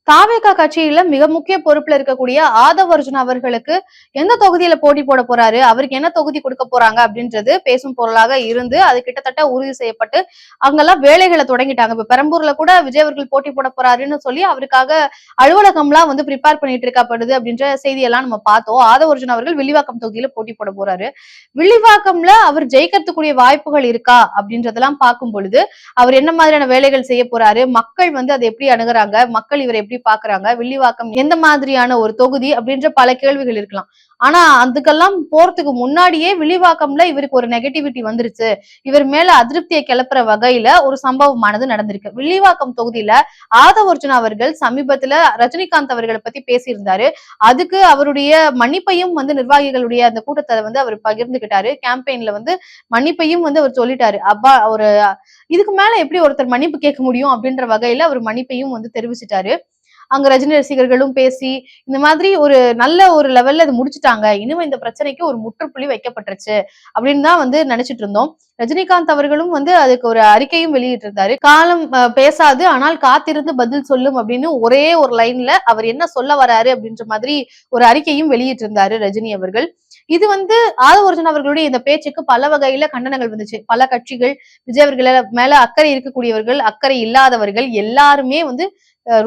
தாவேகா கட்சியில மிக முக்கிய பொறுப்புல இருக்கக்கூடிய ஆதவ் அர்ஜுனா அவர்களுக்கு எந்த தொகுதியில போட்டி போட போறாரு, அவருக்கு என்ன தொகுதி கொடுக்க போறாங்க அப்படின்றது பேசும் பொருளாக இருந்து அது கிட்டத்தட்ட உறுதி செய்யப்பட்டு அங்கெல்லாம் வேலைகளை தொடங்கிட்டாங்க. இப்ப பெரம்பூர்ல கூட விஜய் அவர்கள் போட்டி போட போறாருன்னு சொல்லி அவருக்காக அலுவலகம்லாம் வந்து ப்ரிப்பேர் பண்ணிட்டு இருக்கப்படுது அப்படின்ற செய்தியெல்லாம் நம்ம பார்த்தோம். ஆதவ் அர்ஜுனா அவர்கள் வில்லிவாக்கம் தொகுதியில போட்டி போட போறாரு. வில்லிவாக்கம்ல அவர் ஜெயிக்கிறதுக்குரிய வாய்ப்புகள் இருக்கா அப்படின்றதெல்லாம் பார்க்கும் பொழுது அவர் என்ன மாதிரியான வேலைகள் செய்ய போறாரு, மக்கள் வந்து அதை எப்படி அணுகுறாங்க, மக்கள் இவரை எப்படி பாக்குறாங்க, வில்லிவாக்கம் எந்த மாதிரியான ஒரு தொகுதி அப்படின்ற பல கேள்விகள் இருக்கலாம். ஆனா அதுக்கெல்லாம் போறதுக்கு முன்னாடியே வில்லிவாக்கம்ல இவருக்கு ஒரு நெகட்டிவிட்டி வந்துருச்சு, இவர் மேல அதிருப்தியை கிளப்புற வகையில ஒரு சம்பவமானது நடந்திருக்கு. வில்லிவாக்கம் தொகுதியில ஆதவ் அர்ஜுனா அவர்கள் சமீபத்துல ரஜினிகாந்த் அவர்களை பத்தி பேசியிருந்தாரு. அதுக்கு அவருடைய மன்னிப்பையும் வந்து நிர்வாகிகளுடைய அந்த கூட்டத்தை வந்து அவர் பகிர்ந்துகிட்டாரு. கேம்பெயின்ல வந்து மன்னிப்பையும் வந்து அவர் சொல்லிட்டாரு. அப்பா ஒரு இதுக்கு மேல எப்படி ஒருத்தர் மன்னிப்பு கேட்க முடியும் அப்படின்ற வகையில அவர் மன்னிப்பையும் வந்து தெரிவிச்சிட்டாரு. அங்க ரஜினி ரசிகர்களும் பேசி இந்த மாதிரி ஒரு நல்ல ஒரு லெவல்ல அது முடிச்சுட்டாங்க, இனிமே இந்த பிரச்சனைக்கு ஒரு முற்றுப்புள்ளி வைக்கப்பட்டுருச்சு அப்படின்னு தான் வந்து நினைச்சிட்டு இருந்தோம். ரஜினிகாந்த் அவர்களும் வந்து அதுக்கு ஒரு அறிக்கையும் வெளியிட்டு இருந்தாரு. காலம் பேசாது ஆனால் காத்திருந்து பதில் சொல்லும் அப்படின்னு ஒரே ஒரு லைன்ல அவர் என்ன சொல்ல வராரு அப்படின்ற மாதிரி ஒரு அறிக்கையும் வெளியிட்டு இருந்தாரு ரஜினி அவர்கள். இது வந்து ஆதவ் அர்ஜுனா அவர்களுடைய இந்த பேச்சுக்கு பல வகையில கண்டனங்கள் வந்துச்சு. பல கட்சிகள், விஜய் அவர்கள மேல அக்கறை இருக்கக்கூடியவர்கள், அக்கறை இல்லாதவர்கள் எல்லாருமே வந்து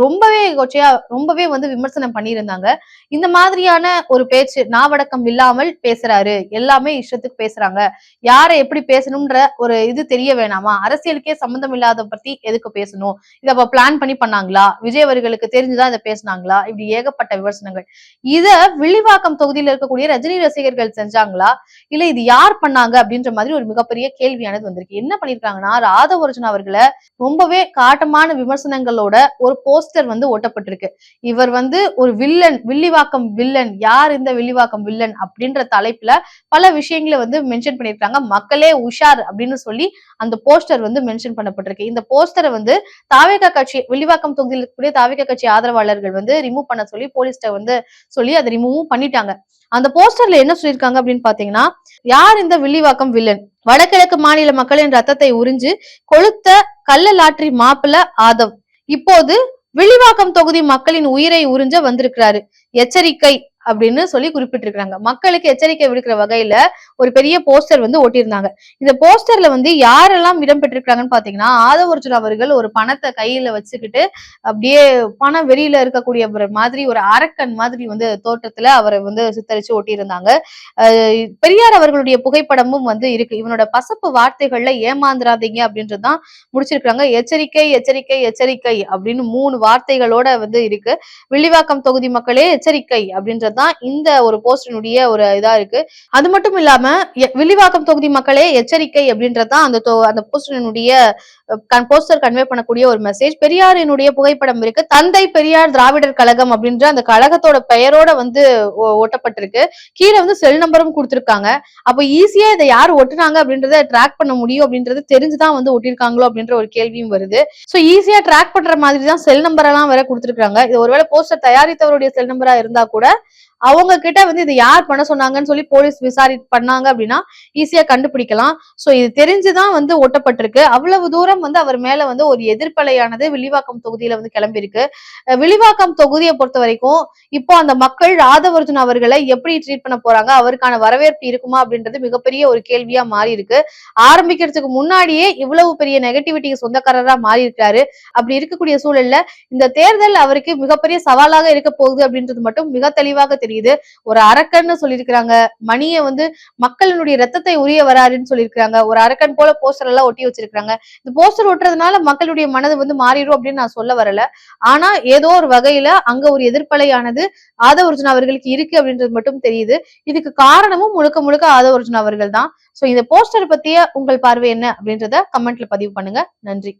ரொம்பவே கொச்சையா ரொம்பவே வந்து விமர்சனம் பண்ணியிருந்தாங்க. இந்த மாதிரியான ஒரு பேச்சு நாவடக்கம் இல்லாமல் பேசுறாரு, எல்லாமே இஷ்டத்துக்கு பேசுறாங்க, யாரை எப்படி பேசணும்ன்ற ஒரு இது தெரிய வேணாமா, அரசியலுக்கே சம்பந்தம் இல்லாத பத்தி எதுக்கு பேசணும், இத அப்ப பிளான் பண்ணி பண்ணாங்களா, விஜய் அவர்களுக்கு தெரிஞ்சுதான் இதை பேசினாங்களா, இப்படி ஏகப்பட்ட விமர்சனங்கள். இத வில்லிவாக்கம் தொகுதியில இருக்கக்கூடிய ரஜினி ரசிகர்கள் செஞ்சாங்களா, இல்ல இது யார் பண்ணாங்க அப்படின்ற மாதிரி ஒரு மிகப்பெரிய கேள்வியானது வந்திருக்கு. என்ன பண்ணிருக்காங்கன்னா, ஆதவ் அர்ஜுனா அவர்களை ரொம்பவே காட்டமான விமர்சனங்களோட ஒரு போஸ்டர் வந்து ஒட்டப்பட்டிருக்கு. இவர் வந்து ஒரு வில்லன், வில்லிவாக்கம் வில்லன், யார் இந்த வில்லிவாக்கம் வில்லன் அப்படின்ற தலைப்புல பல விஷயங்களை வந்து மென்ஷன் பண்ணிருக்காங்க. மக்களே உஷார் அப்படின்னு சொல்லி அந்த போஸ்டர் வந்து மென்ஷன் பண்ணப்பட்டிருக்கு. இந்த போஸ்டரை வந்து தாவேகா கட்சி, வில்லிவாக்கம் தொகுதியில் இருக்கக்கூடிய தாவேகா கட்சி ஆதரவாளர்கள் வந்து ரிமூவ் பண்ண சொல்லி போலீஸ்ட வந்து சொல்லி அதை ரிமூவ் பண்ணிட்டாங்க. அந்த போஸ்டர்ல என்ன சொல்லியிருக்காங்க அப்படின்னு பாத்தீங்கன்னா, யார் இந்த வில்லிவாக்கம் வில்லன், வடகிழக்கு மாநில மக்களின் ரத்தத்தை உறிஞ்சு கொளுத்த கள்ள லாட்டரி மாப்பிள்ள ஆதவ் இப்போது வில்லிவாக்கம் தொகுதி மக்களின் உயிரை உறிஞ்ச வந்திருக்கிறாரு, எச்சரிக்கை அப்படின்னு சொல்லி குறிப்பிட்டிருக்காங்க. மக்களுக்கு எச்சரிக்கை விடுக்கிற வகையில ஒரு பெரிய போஸ்டர் வந்து ஓட்டியிருந்தாங்க. இந்த போஸ்டர்ல வந்து யாரெல்லாம் இடம்பெற்றிருக்காங்கன்னு பாத்தீங்கன்னா, ஆதவ் அர்ஜுனா அவர்கள் ஒரு பணத்தை கையில வச்சுக்கிட்டு அப்படியே பணம் வெளியில இருக்கக்கூடிய மாதிரி ஒரு அரக்கன் மாதிரி வந்து தோட்டத்துல அவரை வந்து சித்தரிச்சு ஓட்டியிருந்தாங்க. பெரியார் அவர்களுடைய புகைப்படமும் வந்து இருக்கு. இவனோட பசப்பு வார்த்தைகள்ல ஏமாந்துராதீங்க அப்படின்றதுதான் முடிச்சிருக்காங்க. எச்சரிக்கை எச்சரிக்கை எச்சரிக்கை அப்படின்னு 3 வார்த்தைகளோட வந்து இருக்கு. வில்லிவாக்கம் தொகுதி மக்களே எச்சரிக்கை அப்படின்ற தான் இந்த ஒரு போஸ்டனுடைய ஒரு இதா இருக்கு. அது மட்டும் இல்லாம வில்லிவாக்கம் தொகுதி மக்களே எச்சரிக்கை அப்படின்றதான் அந்த போஸ்டனுடைய போஸ்டர் கன்வே பண்ணக்கூடிய ஒரு மெசேஜ். பெரியாரினுடைய புகைப்படம் இருக்கு. தந்தை பெரியார் திராவிடர் கழகம் அப்படின்ற அந்த கழகத்தோட பெயரோட வந்து ஒட்டப்பட்டிருக்கு. கீழே வந்து செல் நம்பரும் கொடுத்திருக்காங்க. அப்ப ஈஸியா இதை யார் ஒட்டுனாங்க அப்படின்றத ட்ராக் பண்ண முடியும் அப்படின்றது தெரிஞ்சுதான் வந்து ஒட்டிருக்காங்களோ அப்படின்ற ஒரு கேள்வியும் வருது. சோ ஈஸியா ட்ராக் பண்ற மாதிரி தான் செல் நம்பர் எல்லாம் வேற கொடுத்திருக்காங்க. இது ஒருவேளை போஸ்டர் தயாரித்தவருடைய செல் நம்பரா இருந்தா கூட அவங்க கிட்ட வந்து இது யார் பண்ண சொன்னாங்கன்னு சொல்லி போலீஸ் பண்ணாங்க அப்படின்னா ஈஸியா கண்டுபிடிக்கலாம். சோ இது தெரிஞ்சுதான் வந்து ஒட்டப்பட்டிருக்கு. அவ்வளவு தூரம் வந்து அவர் மேல வந்து ஒரு எதிர்ப்பலையானது வில்லிவாக்கம் தொகுதியில வந்து கிளம்பியிருக்கு. வில்லிவாக்கம் தொகுதியை பொறுத்த வரைக்கும் இப்போ அந்த மக்கள் ஆதவ் அர்ஜுனா அவர்களை எப்படி ட்ரீட் பண்ண போறாங்க, அவருக்கான வரவேற்பு இருக்குமா அப்படின்றது மிகப்பெரிய ஒரு கேள்வியா மாறி இருக்கு. ஆரம்பிக்கிறதுக்கு முன்னாடியே இவ்வளவு பெரிய நெகட்டிவிட்டிக்கு சொந்தக்காரரா மாறி இருக்காரு. அப்படி இருக்கக்கூடிய சூழல்ல இந்த தேர்தல் அவருக்கு மிகப்பெரிய சவாலாக இருக்க போகுது அப்படின்றது மட்டும் மிக தெளிவாக தெரியுது. ஒரு அரக்கன்னு சொல்லியிருக்கிறாங்க, மணியை வந்து மக்களினுடைய ரத்தத்தை உரிய வராருன்னு சொல்லியிருக்காங்க. ஒரு அரக்கன் போல போஸ்டர் எல்லாம் ஒட்டி வச்சிருக்காங்க. இந்த போஸ்டர் ஒட்டுறதுனால மக்களுடைய மனது வந்து மாறிடும் அப்படின்னு நான் சொல்ல வரல. ஆனா ஏதோ ஒரு வகையில அங்க ஒரு எதிர்ப்பலையானது ஆதவ் அர்ஜுனா அவர்களுக்கு இருக்கு அப்படின்றது மட்டும் தெரியுது. இதுக்கு காரணமும் முழுக்க முழுக்க ஆதவ் அர்ஜுனா அவர்கள் தான். சோ இந்த போஸ்டர் பத்திய உங்கள் பார்வை என்ன அப்படின்றத கமெண்ட்ல பதிவு பண்ணுங்க. நன்றி.